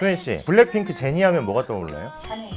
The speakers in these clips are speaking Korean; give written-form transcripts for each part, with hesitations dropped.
소연씨, 블랙핑크 제니 하면 뭐가 떠올라요? 샤넬.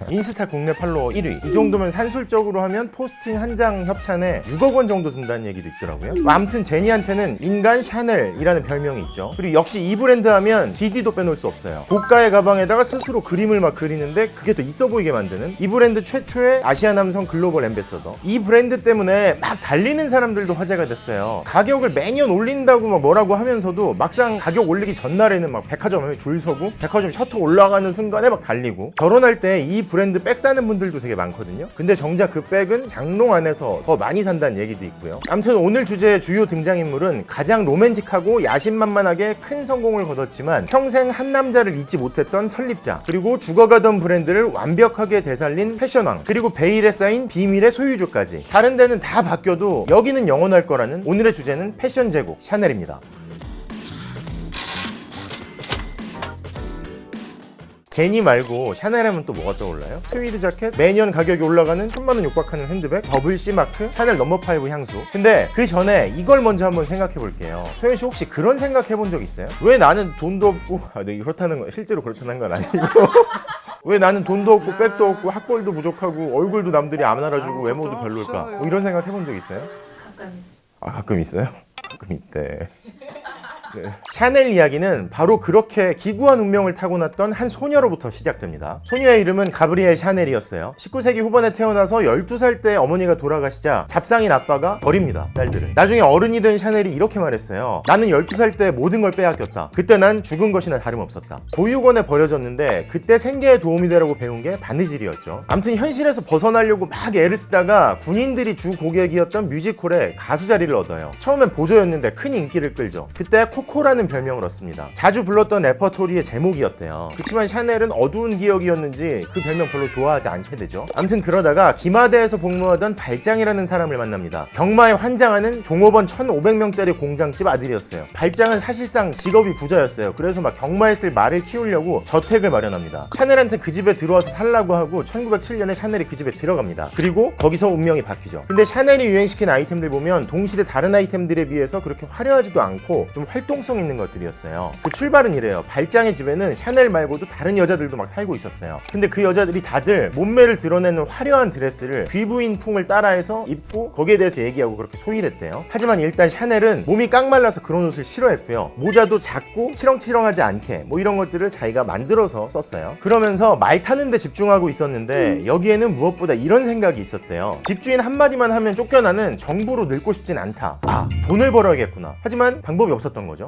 인스타 국내 팔로워 1위. 이 정도면 산술적으로 하면 포스팅 한 장 협찬에 6억 원 정도 든다는 얘기도 있더라고요. 아무튼 제니한테는 인간 샤넬이라는 별명이 있죠. 그리고 역시 이 브랜드 하면 GD도 빼놓을 수 없어요. 고가의 가방에다가 스스로 그림을 막 그리는데 그게 더 있어 보이게 만드는 이 브랜드 최초의 아시아 남성 글로벌 앰베서더. 이 브랜드 때문에 막 달리는 사람들도 화제가 됐어요. 가격을 매년 올린다고 막 뭐라고 하면서도 막상 가격 올리기 전날에는 막 백화점에 줄 서고 백화점 셔터 올라가는 순간에 막 달리고, 결혼할 때 이 브랜드 백 사는 분들도 되게 많거든요. 근데 정작 그 백은 장롱 안에서 더 많이 산다는 얘기도 있고요. 아무튼 오늘 주제의 주요 등장인물은 가장 로맨틱하고 야심만만하게 큰 성공을 거뒀지만 평생 한 남자를 잊지 못했던 설립자, 그리고 죽어가던 브랜드를 완벽하게 되살린 패션왕, 그리고 베일에 쌓인 비밀의 소유주까지. 다른 데는 다 바뀌어도 여기는 영원할 거라는 오늘의 주제는 패션 제국 샤넬입니다. 제니 말고 샤넬 하면 또 뭐가 떠올라요? 트위드 자켓, 매년 가격이 올라가는 1000만 원 육박하는 핸드백, 더블 C 마크, 샤넬 넘버5 향수. 근데 그 전에 이걸 먼저 한번 생각해 볼게요. 소연 씨 혹시 그런 생각해 본 적 있어요? 왜 나는 돈도 없고, 그렇다는 거 실제로 그렇다는 건 아니고 왜 나는 돈도 없고 백도 없고 학벌도 부족하고 얼굴도 남들이 안 알아주고 외모도 별로일까? 뭐 이런 생각 해본 적 있어요? 가끔. 가끔 있어요? 가끔 있대. 네. 샤넬 이야기는 바로 그렇게 기구한 운명을 타고났던 한 소녀로부터 시작됩니다. 소녀의 이름은 가브리엘 샤넬이었어요. 19세기 후반에 태어나서 12살 때 어머니가 돌아가시자 잡상인 아빠가 버립니다, 딸들을. 나중에 어른이 된 샤넬이 이렇게 말했어요. 나는 12살 때 모든 걸 빼앗겼다. 그때 난 죽은 것이나 다름없었다. 보육원에 버려졌는데 그때 생계에 도움이 되라고 배운 게 바느질이었죠. 아무튼 현실에서 벗어나려고 막 애를 쓰다가 군인들이 주 고객이었던 뮤지컬에 가수 자리를 얻어요. 처음엔 보조였는데 큰 인기를 끌죠. 그때 코코라는 별명을 얻습니다. 자주 불렀던 레퍼토리의 제목이었대요. 그렇지만 샤넬은 어두운 기억이었는지 그 별명 별로 좋아하지 않게 되죠. 아무튼 그러다가 기마대에서 복무하던 발장이라는 사람을 만납니다. 경마에 환장하는 종업원 1500명짜리 공장집 아들이었어요. 발장은 사실상 직업이 부자였어요. 그래서 막 경마에 쓸 말을 키우려고 저택을 마련합니다. 샤넬한테 그 집에 들어와서 살라고 하고 1907년에 샤넬이 그 집에 들어갑니다. 그리고 거기서 운명이 바뀌죠. 근데 샤넬이 유행시킨 아이템들 보면 동시대 다른 아이템들에 비해서 그렇게 화려하지도 않고 좀 활동성 있는 것들이었어요. 그 출발은 이래요. 발장의 집에는 샤넬 말고도 다른 여자들도 막 살고 있었어요. 근데 그 여자들이 다들 몸매를 드러내는 화려한 드레스를 귀부인 풍을 따라해서 입고 거기에 대해서 얘기하고 그렇게 소일했대요. 하지만 일단 샤넬은 몸이 깡말라서 그런 옷을 싫어했고요. 모자도 작고 치렁치렁하지 않게 뭐 이런 것들을 자기가 만들어서 썼어요. 그러면서 말 타는 데 집중하고 있었는데 여기에는 무엇보다 이런 생각이 있었대요. 집주인 한마디만 하면 쫓겨나는 정부로 늙고 싶진 않다. 돈을 벌어야겠구나. 하지만 방법이 없었던 거죠.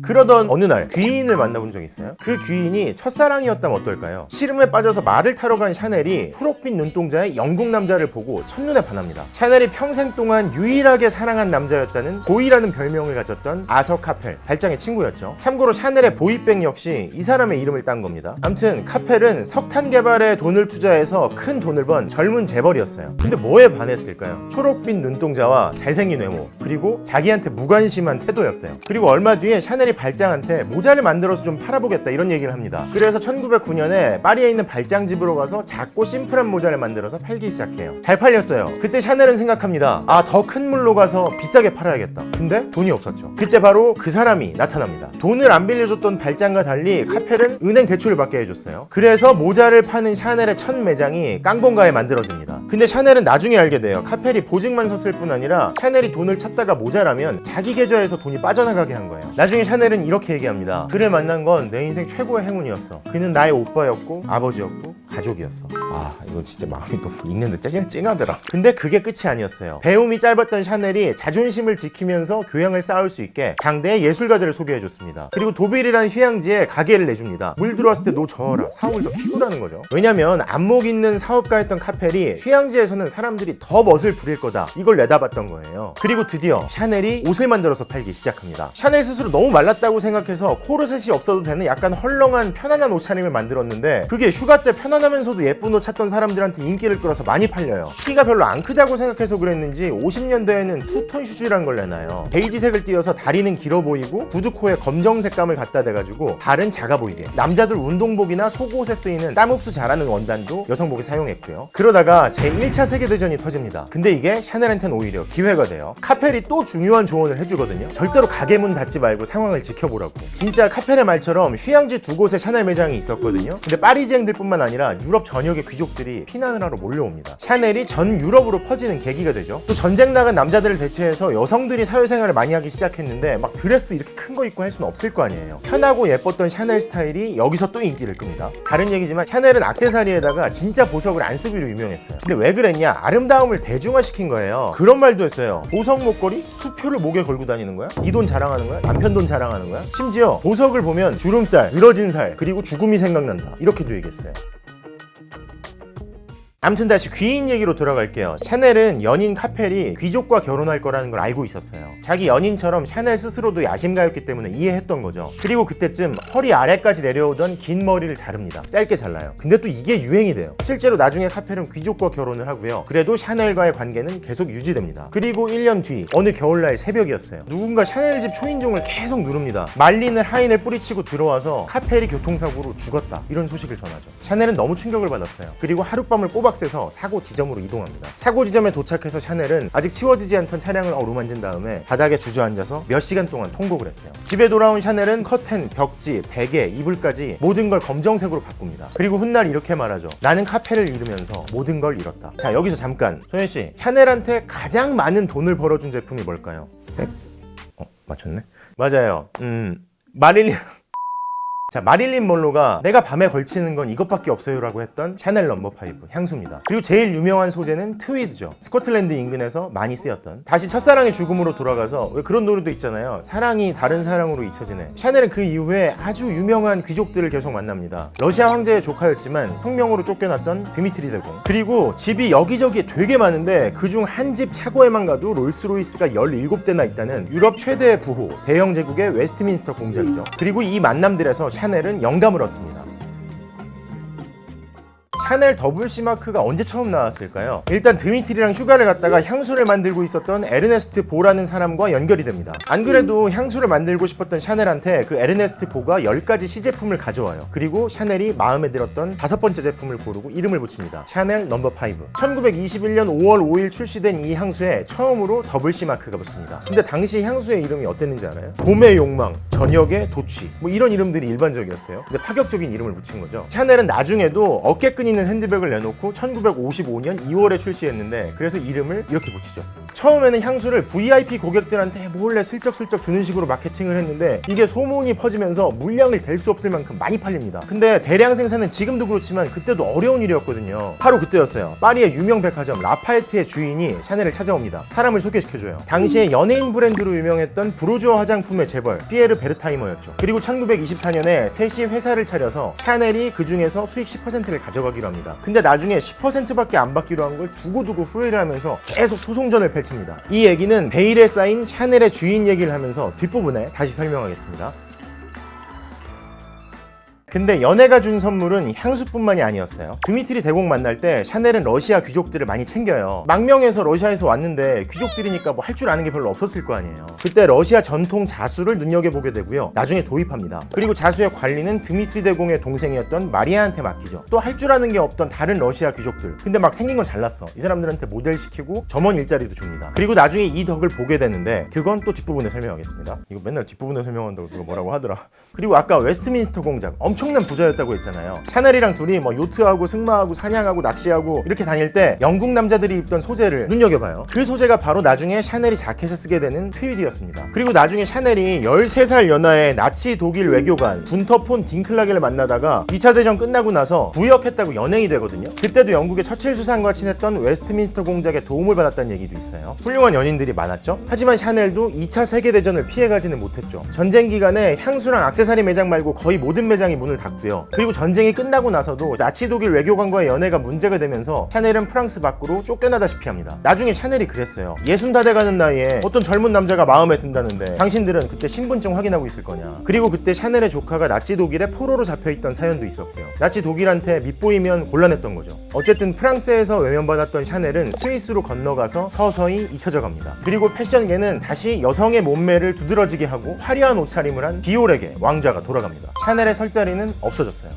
그러던 어느 날 귀인을 만나본 적 있어요? 그 귀인이 첫사랑이었다면 어떨까요? 시름에 빠져서 말을 타러 간 샤넬이 초록빛 눈동자의 영국 남자를 보고 첫눈에 반합니다. 샤넬이 평생 동안 유일하게 사랑한 남자였다는 고이라는 별명을 가졌던 아서 카펠, 발장의 친구였죠. 참고로 샤넬의 보이백 역시 이 사람의 이름을 딴 겁니다. 아무튼 카펠은 석탄 개발에 돈을 투자해서 큰 돈을 번 젊은 재벌이었어요. 근데 뭐에 반했을까요? 초록빛 눈동자와 잘생긴 외모, 그리고 자기한테 무관심한 태도였대요. 그리고 얼마 뒤에 샤넬이 발장한테 모자를 만들어서 좀 팔아보겠다 이런 얘기를 합니다. 그래서 1909년에 파리에 있는 발장집으로 가서 작고 심플한 모자를 만들어서 팔기 시작해요. 잘 팔렸어요. 그때 샤넬은 생각합니다. 더 큰 물로 가서 비싸게 팔아야겠다. 근데 돈이 없었죠. 그때 바로 그 사람이 나타납니다. 돈을 안 빌려줬던 발장과 달리 카펠은 은행 대출을 받게 해줬어요. 그래서 모자를 파는 샤넬의 첫 매장이 깡본가에 만들어집니다. 근데 샤넬은 나중에 알게 돼요. 카펠이 보증만 섰을 뿐 아니라 샤넬이 돈을 찾다가 모자라면 자기 계좌에서 돈이 빠져나가게 한 거예요. 나중에 샤넬은 이렇게 얘기합니다. 그를 만난 건 내 인생 최고의 행운이었어. 그는 나의 오빠였고 아버지였고 가족이었어. 이거 진짜 마음이 또 읽는데 찡하더라. 근데 그게 끝이 아니었어요. 배움이 짧았던 샤넬이 자존심을 지키면서 교양을 쌓을 수 있게 당대의 예술가들을 소개해줬습니다. 그리고 도빌이라는 휴양지에 가게를 내줍니다. 물 들어왔을 때 너 저어라. 사옥을 더 키우라는 거죠. 왜냐면 안목 있는 사업가였던 카펠이 휴양지에서는 사람들이 더 멋을 부릴 거다, 이걸 내다봤던 거예요. 그리고 드디어 샤넬이 옷을 만들어서 팔기 시작합니다. 샤넬 스스로 너무 말랐다고 생각해서 코르셋이 없어도 되는 약간 헐렁한 편안한 옷차림을 만들었는데 그게 휴가 때 편안한 편하면서도 예쁜 옷 찾던 사람들한테 인기를 끌어서 많이 팔려요. 키가 별로 안 크다고 생각해서 그랬는지 50년대에는 투톤 슈즈란 걸 내놔요. 베이지색을 띄어서 다리는 길어 보이고 구두 코에 검정 색감을 갖다 대가지고 발은 작아 보이게. 남자들 운동복이나 속옷에 쓰이는 땀 흡수 잘하는 원단도 여성복에 사용했고요. 그러다가 제1차 세계대전이 터집니다. 근데 이게 샤넬한테는 오히려 기회가 돼요. 카펠이 또 중요한 조언을 해주거든요. 절대로 가게 문 닫지 말고 상황을 지켜보라고. 진짜 카펠의 말처럼 휴양지 두 곳에 샤넬 매장이 있었거든요. 근데 파리지앵들 뿐만 아니라 유럽 전역의 귀족들이 피난을 하러 몰려옵니다. 샤넬이 전 유럽으로 퍼지는 계기가 되죠. 또 전쟁 나간 남자들을 대체해서 여성들이 사회생활을 많이 하기 시작했는데 막 드레스 이렇게 큰 거 입고 할 수는 없을 거 아니에요. 편하고 예뻤던 샤넬 스타일이 여기서 또 인기를 끕니다. 다른 얘기지만 샤넬은 액세서리에다가 진짜 보석을 안 쓰기로 유명했어요. 근데 왜 그랬냐? 아름다움을 대중화시킨 거예요. 그런 말도 했어요. 보석 목걸이? 수표를 목에 걸고 다니는 거야? 네 돈 자랑하는 거야? 남편 돈 자랑하는 거야? 심지어 보석을 보면 주름살, 늘어진 살, 그리고 죽음이 생각난다. 이렇게도 얘기했어요. 아무튼 다시 귀인 얘기로 돌아갈게요. 샤넬은 연인 카펠이 귀족과 결혼할 거라는 걸 알고 있었어요. 자기 연인처럼 샤넬 스스로도 야심가였기 때문에 이해했던 거죠. 그리고 그때쯤 허리 아래까지 내려오던 긴 머리를 자릅니다. 짧게 잘라요. 근데 또 이게 유행이 돼요. 실제로 나중에 카펠은 귀족과 결혼을 하고요. 그래도 샤넬과의 관계는 계속 유지됩니다. 그리고 1년 뒤 어느 겨울날 새벽이었어요. 누군가 샤넬 집 초인종을 계속 누릅니다. 말리는 하인을 뿌리치고 들어와서 카펠이 교통사고로 죽었다, 이런 소식을 전하죠. 샤넬은 너무 충격을 받았어요. 그리고 하룻밤을 꼬박 새서 사고 지점으로 이동합니다. 사고 지점에 도착해서 샤넬은 아직 치워지지 않던 차량을 어루만진 다음에 바닥에 주저앉아서 몇 시간 동안 통곡을 했대요. 집에 돌아온 샤넬은 커튼, 벽지, 베개, 이불까지 모든 걸 검정색으로 바꿉니다. 그리고 훗날 이렇게 말하죠. 나는 카펠을 잃으면서 모든 걸 잃었다. 자, 여기서 잠깐, 소연씨, 샤넬한테 가장 많은 돈을 벌어준 제품이 뭘까요? 맞췄네? 맞아요. 마릴린 자, 마릴린 먼로가 내가 밤에 걸치는 건 이것밖에 없어요 라고 했던 샤넬 넘버 5 향수입니다. 그리고 제일 유명한 소재는 트위드죠. 스코틀랜드 인근에서 많이 쓰였던. 다시 첫사랑의 죽음으로 돌아가서 왜 그런 노래도 있잖아요. 사랑이 다른 사랑으로 잊혀지네. 샤넬은 그 이후에 아주 유명한 귀족들을 계속 만납니다. 러시아 황제의 조카였지만 혁명으로 쫓겨났던 드미트리 대공. 그리고 집이 여기저기 되게 많은데 그중 한 집 차고에만 가도 롤스로이스가 17대나 있다는 유럽 최대 부호 대영 제국의 웨스트민스터 공작이죠. 그리고 이 만남들에서 샤넬은 영감을 얻습니다. 샤넬 더블 C 마크가 언제 처음 나왔을까요? 일단 드미트리랑 휴가를 갔다가 향수를 만들고 있었던 에르네스트 보라는 사람과 연결이 됩니다. 안 그래도 향수를 만들고 싶었던 샤넬한테 그 에르네스트 보가 10가지 시제품을 가져와요. 그리고 샤넬이 마음에 들었던 5번째 제품을 고르고 이름을 붙입니다. 샤넬 넘버 5. 1921년 5월 5일 출시된 이 향수에 처음으로 더블 C 마크가 붙습니다. 근데 당시 향수의 이름이 어땠는지 알아요? 봄의 욕망, 저녁의 도취, 뭐 이런 이름들이 일반적이었대요. 근데 파격적인 이름을 붙인 거죠. 샤넬은 나중에도 어깨끈 있는 핸드백을 내놓고 1955년 2월에 출시했는데, 그래서 이름을 이렇게 붙이죠. 처음에는 향수를 VIP 고객들한테 몰래 슬쩍슬쩍 주는 식으로 마케팅을 했는데 이게 소문이 퍼지면서 물량을 댈 수 없을 만큼 많이 팔립니다. 근데 대량 생산은 지금도 그렇지만 그때도 어려운 일이었거든요. 바로 그때였어요. 파리의 유명 백화점 라파에트의 주인이 샤넬을 찾아옵니다. 사람을 소개시켜줘요. 당시에 연예인 브랜드로 유명했던 브루주아 화장품의 재벌 피에르 베르타이머였죠. 그리고 1924년에 셋이 회사를 차려서 샤넬이 그 중에서 수익 10%를 가져가기로 합니다. 근데 나중에 10%밖에 안 받기로 한 걸 두고두고 후회를 하면서 계속 소송전을 펼칩니다. 이 얘기는 베일에 쌓인 샤넬의 주인 얘기를 하면서 뒷부분에 다시 설명하겠습니다. 근데 연애가 준 선물은 향수뿐만이 아니었어요. 드미트리 대공 만날 때 샤넬은 러시아 귀족들을 많이 챙겨요. 망명해서 러시아에서 왔는데 귀족들이니까 뭐 할 줄 아는 게 별로 없었을 거 아니에요. 그때 러시아 전통 자수를 눈여겨보게 되고요. 나중에 도입합니다. 그리고 자수의 관리는 드미트리 대공의 동생이었던 마리아한테 맡기죠. 또 할 줄 아는 게 없던 다른 러시아 귀족들. 근데 막 생긴 건 잘났어. 이 사람들한테 모델시키고 점원 일자리도 줍니다. 그리고 나중에 이 덕을 보게 되는데 그건 또 뒷부분에 설명하겠습니다. 이거 맨날 뒷부분에 설명한다고 누가 뭐라고 하더라. 그리고 아까 웨스트민스터 공작 엄청난 부자였다고 했잖아요. 샤넬이랑 둘이 뭐 요트하고 승마하고 사냥하고 낚시하고 이렇게 다닐 때 영국 남자들이 입던 소재를 눈여겨봐요. 그 소재가 바로 나중에 샤넬이 자켓에 쓰게 되는 트위드였습니다. 그리고 나중에 샤넬이 13살 연하의 나치 독일 외교관 군터 폰 딩클라게를 만나다가 2차 대전 끝나고 나서 부역했다고 연행이 되거든요. 그때도 영국의 처칠 수상과 친했던 웨스트민스터 공작의 도움을 받았다는 얘기도 있어요. 훌륭한 연인들이 많았죠. 하지만 샤넬도 2차 세계대전을 피해가지는 못했죠. 전쟁 기간에 향수랑 액세서리 매장 말고 거의 모든 매장이 문을 닫고요. 그리고 전쟁이 끝나고 나서도 나치 독일 외교관과의 연애가 문제가 되면서 샤넬은 프랑스 밖으로 쫓겨나다시피 합니다. 나중에 샤넬이 그랬어요. 60 다 돼가는 나이에 어떤 젊은 남자가 마음에 든다는데 당신들은 그때 신분증 확인하고 있을 거냐. 그리고 그때 샤넬의 조카가 나치 독일에 포로로 잡혀있던 사연도 있었고요. 나치 독일한테 밑보이면 곤란했던 거죠. 어쨌든 프랑스에서 외면받았던 샤넬은 스위스로 건너가서 서서히 잊혀져 갑니다. 그리고 패션계는 다시 여성의 몸매를 두드러지게 하고 화려한 옷차림을 한 디올에게 왕좌가 돌아갑니다. 샤넬의 설 자리는 없어졌어요.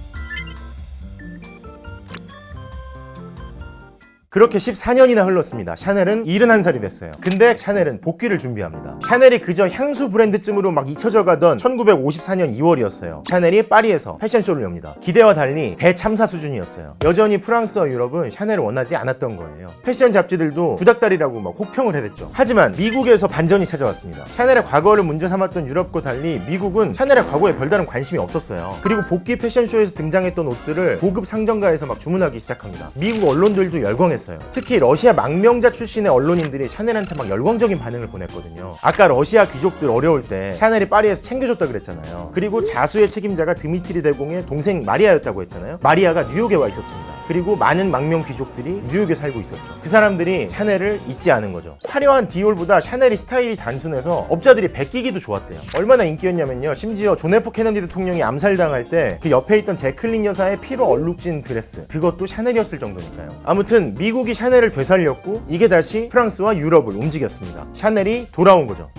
그렇게 14년이나 흘렀습니다. 샤넬은 71살이 됐어요. 근데 샤넬은 복귀를 준비합니다. 샤넬이 그저 향수 브랜드쯤으로 막 잊혀져 가던 1954년 2월이었어요. 샤넬이 파리에서 패션쇼를 엽니다. 기대와 달리 대참사 수준이었어요. 여전히 프랑스와 유럽은 샤넬을 원하지 않았던 거예요. 패션 잡지들도 구닥다리라고 막 혹평을 해댔죠. 하지만 미국에서 반전이 찾아왔습니다. 샤넬의 과거를 문제 삼았던 유럽과 달리 미국은 샤넬의 과거에 별다른 관심이 없었어요. 그리고 복귀 패션쇼에서 등장했던 옷들을 고급 상점가에서 막 주문하기 시작합니다. 미국 언론들도 열광했어요. 특히 러시아 망명자 출신의 언론인들이 샤넬한테 막 열광적인 반응을 보냈거든요. 아까 러시아 귀족들 어려울 때 샤넬이 파리에서 챙겨줬다 그랬잖아요. 그리고 자수의 책임자가 드미트리 대공의 동생 마리아였다고 했잖아요. 마리아가 뉴욕에 와 있었습니다. 그리고 많은 망명 귀족들이 뉴욕에 살고 있었죠. 그 사람들이 샤넬을 잊지 않은 거죠. 화려한 디올보다 샤넬이 스타일이 단순해서 업자들이 베끼기도 좋았대요. 얼마나 인기였냐면요. 심지어 존 F 케네디 대통령이 암살당할 때 그 옆에 있던 제클린 여사의 피로 얼룩진 드레스, 그것도 샤넬이었을 정도니까요. 아무튼 미국이 샤넬을 되살렸고 이게 다시 프랑스와 유럽을 움직였습니다. 샤넬이 돌아온 거죠.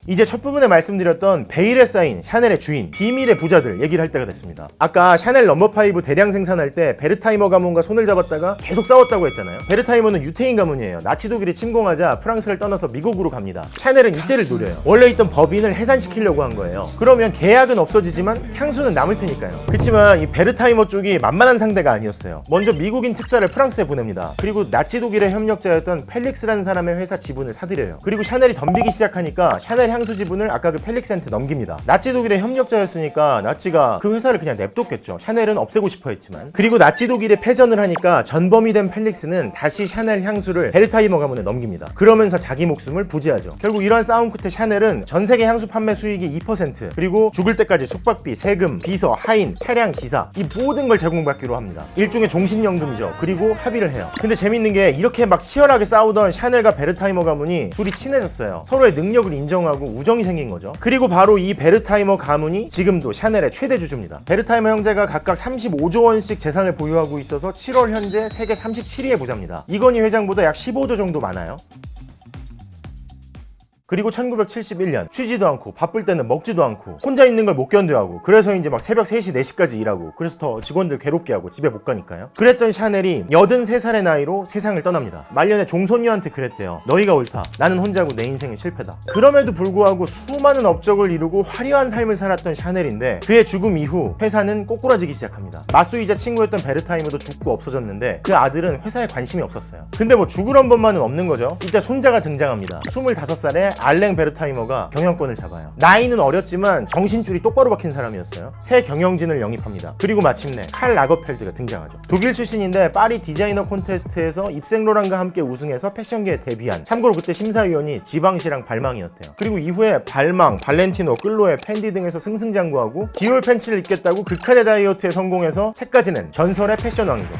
이제 첫 부분에 말씀드렸던 베일에 쌓인 샤넬의 주인, 비밀의 부자들 얘기를 할 때가 됐습니다. 아까 샤넬 넘버5 대량 생산할 때 베르타이머 가문과 손을 잡았다가 계속 싸웠다고 했잖아요. 베르타이머는 유태인 가문이에요. 나치 독일이 침공하자 프랑스를 떠나서 미국으로 갑니다. 샤넬은 이때를 노려요. 원래 있던 법인을 해산시키려고 한 거예요. 그러면 계약은 없어지지만 향수는 남을 테니까요. 그치만 이 베르타이머 쪽이 만만한 상대가 아니었어요. 먼저 미국인 특사를 프랑스에 보냅니다. 그리고 나치 독일의 협력자였던 펠릭스라는 사람의 회사 지분을 사들여요. 그리고 샤넬이 덤비기 시작하니까 샤넬 향수 지분을 아까 그 펠릭스한테 넘깁니다. 나치 독일의 협력자였으니까 나치가 그 회사를 그냥 냅뒀겠죠. 샤넬은 없애고 싶어 했지만. 그리고 나치 독일이 패전을 하니까 전범이 된 펠릭스는 다시 샤넬 향수를 베르타이머 가문에 넘깁니다. 그러면서 자기 목숨을 부지하죠. 결국 이러한 싸움 끝에 샤넬은 전 세계 향수 판매 수익의 2% 그리고 죽을 때까지 숙박비, 세금, 비서, 하인, 차량, 기사 이 모든 걸 제공받기로 합니다. 일종의 종신연금이죠. 그리고 합의를 해요. 근데 재밌는 게 이렇게 막 치열하게 싸우던 샤넬과 베르타이머 가문이 둘이 친해졌어요. 서로의 능력을 인정하고 우정이 생긴 거죠. 그리고 바로 이 베르타이머 가문이 지금도 샤넬의 최대 주주입니다. 베르타이머 형제가 각각 35조 원씩 재산을 보유하고 있어서 7월 현재 세계 37위의 부자입니다. 이건희 회장보다 약 15조 정도 많아요. 그리고 1971년 쉬지도 않고 바쁠 때는 먹지도 않고 혼자 있는 걸 못 견뎌하고 그래서 이제 막 새벽 3시, 4시까지 일하고 그래서 더 직원들 괴롭게 하고 집에 못 가니까요. 그랬던 샤넬이 83살의 나이로 세상을 떠납니다. 말년에 종손녀한테 그랬대요. 너희가 옳다. 나는 혼자고 내 인생은 실패다. 그럼에도 불구하고 수많은 업적을 이루고 화려한 삶을 살았던 샤넬인데 그의 죽음 이후 회사는 꼬꾸라지기 시작합니다. 맞수이자 친구였던 베르타이머도 죽고 없어졌는데 그 아들은 회사에 관심이 없었어요. 근데 뭐 죽으란 법만은 없는 거죠. 이때 손자가 등장합니다. 25살에 알랭 베르타이머가 경영권을 잡아요. 나이는 어렸지만 정신줄이 똑바로 박힌 사람이었어요. 새 경영진을 영입합니다. 그리고 마침내 칼 라거펠트가 등장하죠. 독일 출신인데 파리 디자이너 콘테스트에서 입생로랑과 함께 우승해서 패션계에 데뷔한, 참고로 그때 심사위원이 지방시랑 발망이었대요. 그리고 이후에 발망, 발렌티노, 끌로에, 펜디 등에서 승승장구하고 디올 팬츠를 입겠다고 극한의 다이어트에 성공해서 책까지 낸 전설의 패션왕이죠.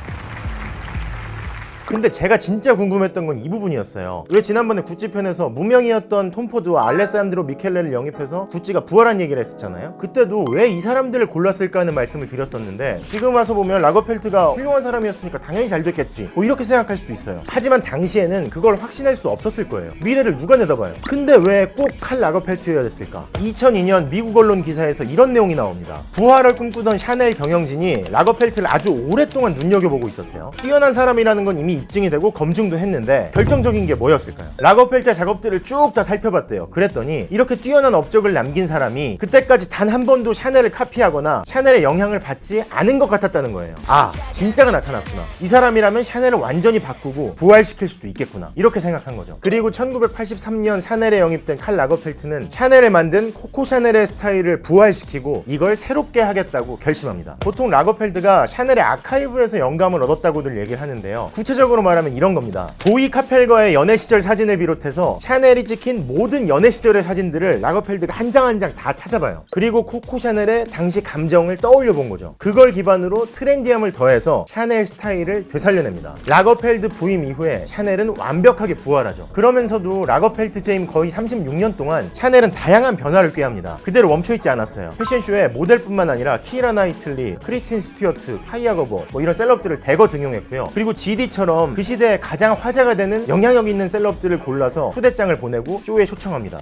근데 제가 진짜 궁금했던 건 이 부분이었어요. 왜 지난번에 구찌 편에서 무명이었던 톰 포드와 알레산드로 미켈레를 영입해서 구찌가 부활한 얘기를 했었잖아요. 그때도 왜 이 사람들을 골랐을까 하는 말씀을 드렸었는데 지금 와서 보면 라거펠트가 훌륭한 사람이었으니까 당연히 잘 됐겠지 뭐 이렇게 생각할 수도 있어요. 하지만 당시에는 그걸 확신할 수 없었을 거예요. 미래를 누가 내다봐요. 근데 왜 꼭 칼 라거펠트여야 됐을까? 2002년 미국 언론 기사에서 이런 내용이 나옵니다. 부활을 꿈꾸던 샤넬 경영진이 라거펠트를 아주 오랫동안 눈여겨보고 있었대요. 뛰어난 사람이라는 건 이미 입증이 되고 검증도 했는데 결정적인 게 뭐였을까요? 라거펠트 작업들을 쭉 다 살펴봤대요. 그랬더니 이렇게 뛰어난 업적을 남긴 사람이 그때까지 단 한 번도 샤넬을 카피하거나 샤넬의 영향을 받지 않은 것 같았다는 거예요. 아, 진짜가 나타났구나. 이 사람이라면 샤넬을 완전히 바꾸고 부활시킬 수도 있겠구나. 이렇게 생각한 거죠. 그리고 1983년 샤넬에 영입된 칼 라거펠트는 샤넬에 만든 코코 샤넬의 스타일을 부활시키고 이걸 새롭게 하겠다고 결심합니다. 보통 라거펠트가 샤넬의 아카이브에서 영감을 얻었다고들 얘기를 하는데요. 구체적으로 한적으로 말하면 이런 겁니다. 보이 카펠과의 연애 시절 사진을 비롯해서 샤넬이 찍힌 모든 연애 시절의 사진들을 라거펠드가 한 장 한 장 다 찾아봐요. 그리고 코코 샤넬의 당시 감정을 떠올려 본 거죠. 그걸 기반으로 트렌디함을 더해서 샤넬 스타일을 되살려냅니다. 라거펠드 부임 이후에 샤넬은 완벽하게 부활하죠. 그러면서도 라거펠드 재임 거의 36년 동안 샤넬은 다양한 변화를 꾀합니다. 그대로 멈춰있지 않았어요. 패션쇼에 모델뿐만 아니라 키라 나이틀리, 크리스틴 스튜어트, 카이아 거버 뭐 이런 셀럽들을 대거 등용했고요. 그리고 GD처럼 그 시대에 가장 화제가 되는 영향력 있는 셀럽들을 골라서 초대장을 보내고 쇼에 초청합니다.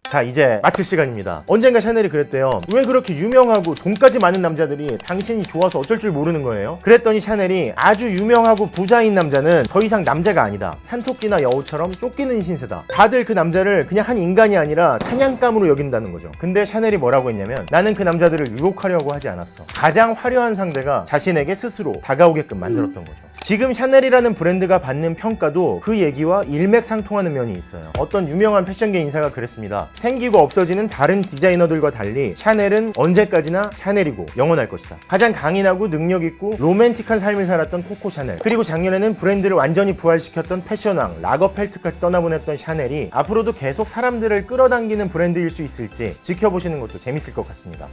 자, 이제 마칠 시간입니다. 언젠가 샤넬이 그랬대요. 왜 그렇게 유명하고 돈까지 많은 남자들이 당신이 좋아서 어쩔 줄 모르는 거예요? 그랬더니 샤넬이 아주 유명하고 부자인 남자는 더 이상 남자가 아니다. 산토끼나 여우처럼 쫓기는 신세다. 다들 그 남자를 그냥 한 인간이 아니라 사냥감으로 여긴다는 거죠. 근데 샤넬이 뭐라고 했냐면 나는 그 남자들을 유혹하려고 하지 않았어. 가장 화려한 상대가 자신에게 스스로 다가오게끔 만들었던 거죠. 지금 샤넬이라는 브랜드가 받는 평가도 그 얘기와 일맥상통하는 면이 있어요. 어떤 유명한 패션계 인사가 그랬습니다. 생기고 없어지는 다른 디자이너들과 달리 샤넬은 언제까지나 샤넬이고 영원할 것이다. 가장 강인하고 능력있고 로맨틱한 삶을 살았던 코코 샤넬, 그리고 작년에는 브랜드를 완전히 부활시켰던 패션왕 라거펠트까지 떠나보냈던 샤넬이 앞으로도 계속 사람들을 끌어당기는 브랜드일 수 있을지 지켜보시는 것도 재밌을 것 같습니다.